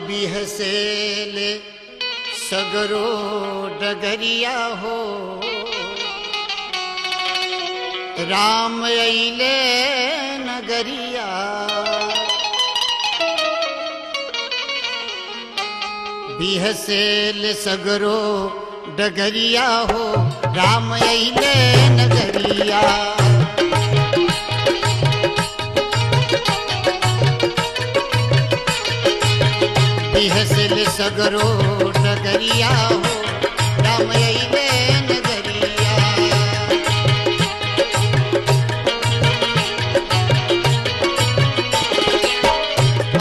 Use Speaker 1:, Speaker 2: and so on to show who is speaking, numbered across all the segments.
Speaker 1: बिहसेले सगरो डगरिया हो राम अइले नगरिया बिहसेले सगरो डगरिया हो राम अइले नगरिया बिहसेले सगरो डगरिया हो राम अइले नगरिया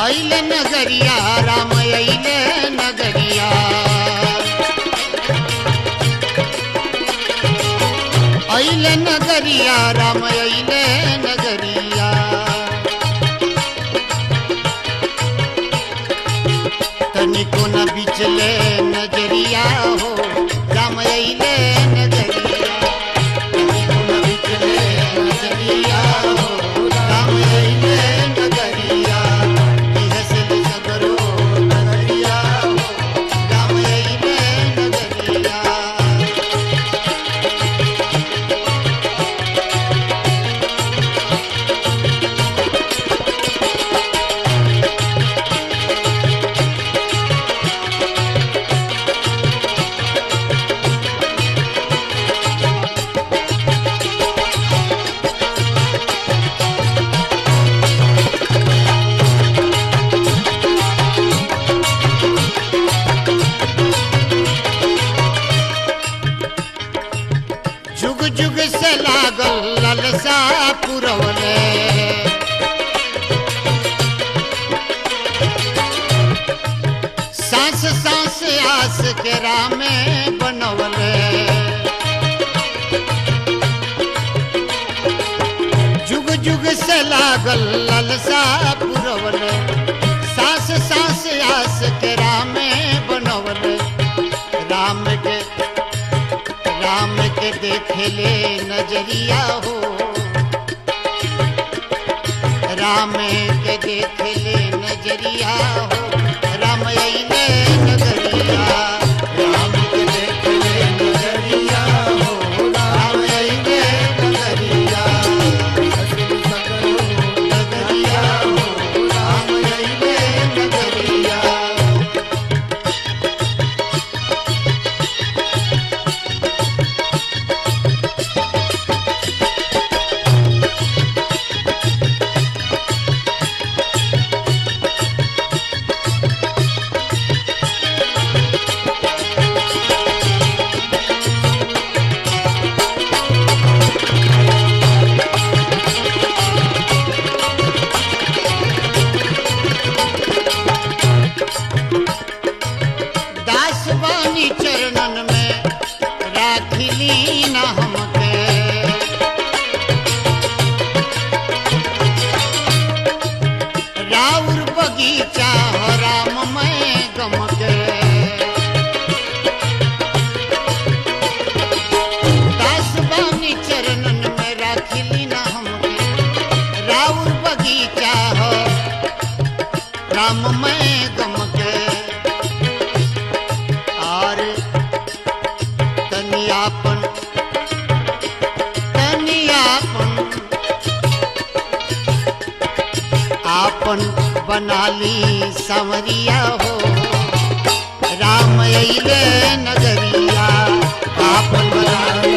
Speaker 1: अइले नगरिया राम अइले नगरिया अइले नगरिया राम अइले नगरिया तनिको न बिचले नजरिया हो राम अइले नगरिया तनिको न बिचले नजरिया हो राम अइले नगरिया बिहसेले सगरो नगरिया हो राम अइले नगरिया जुग जुग से लागल ललसा पुरवले सांस सांस आस के रामे बनवले जुग जुग से लागल ललसा पुरवले सांस सांस आस के रामे बनवले राम के देखले नजरिया हो राम के देखले नजरिया हो राम अइले नगरिया राम के देखले नजरिया हो राम अइले नगरिया नगरिया हो राम अइले नगरिया दासवानी चरणन में राखिली न हमके राउर बगीचा हो राम मैं गमके दासवानी चरणन में राखिली न हमके राउर बगीचा हो राम मैं गमके और तनियापन आपन बनाली संवरिया हो राम अइले नगरिया आपन बनाली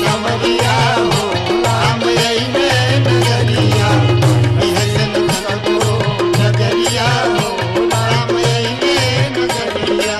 Speaker 1: संवरिया हो राम अइले नगरिया बिहसेले सगरो नगरिया हो राम अइले नगरिया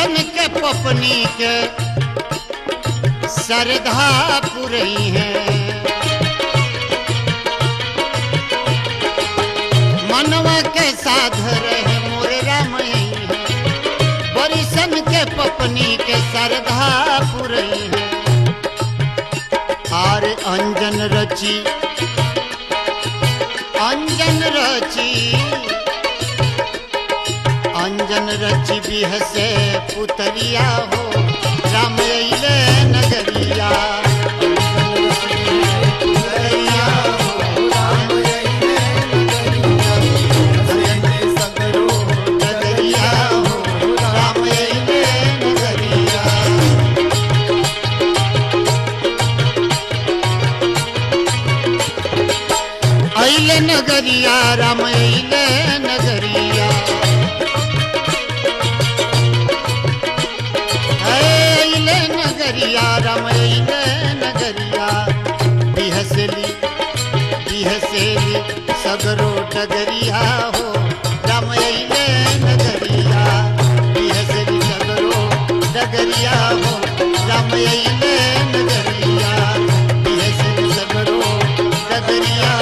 Speaker 1: सन के पपनी के सरधा पुरई है। मनवा के साध रहे मोरे राम है। बरिसन के पपनी के सरधा पुरई है। आर अंजन रची अंजन रची बिहसे पुतरिया हो राम अइले नगरिया। पुतरिया हो राम अइले नगरिया हो राम अइले नगरिया। अइले नगरिया राम अइले नगरिया। अइले नगरिया राम अइले नगरिया। बिहसेली सगरो डगरिया हो राम अइले नगरिया। बिहसेली सगरो डगरिया हो राम अइले नगरिया। बिहसेली सगरो डगरिया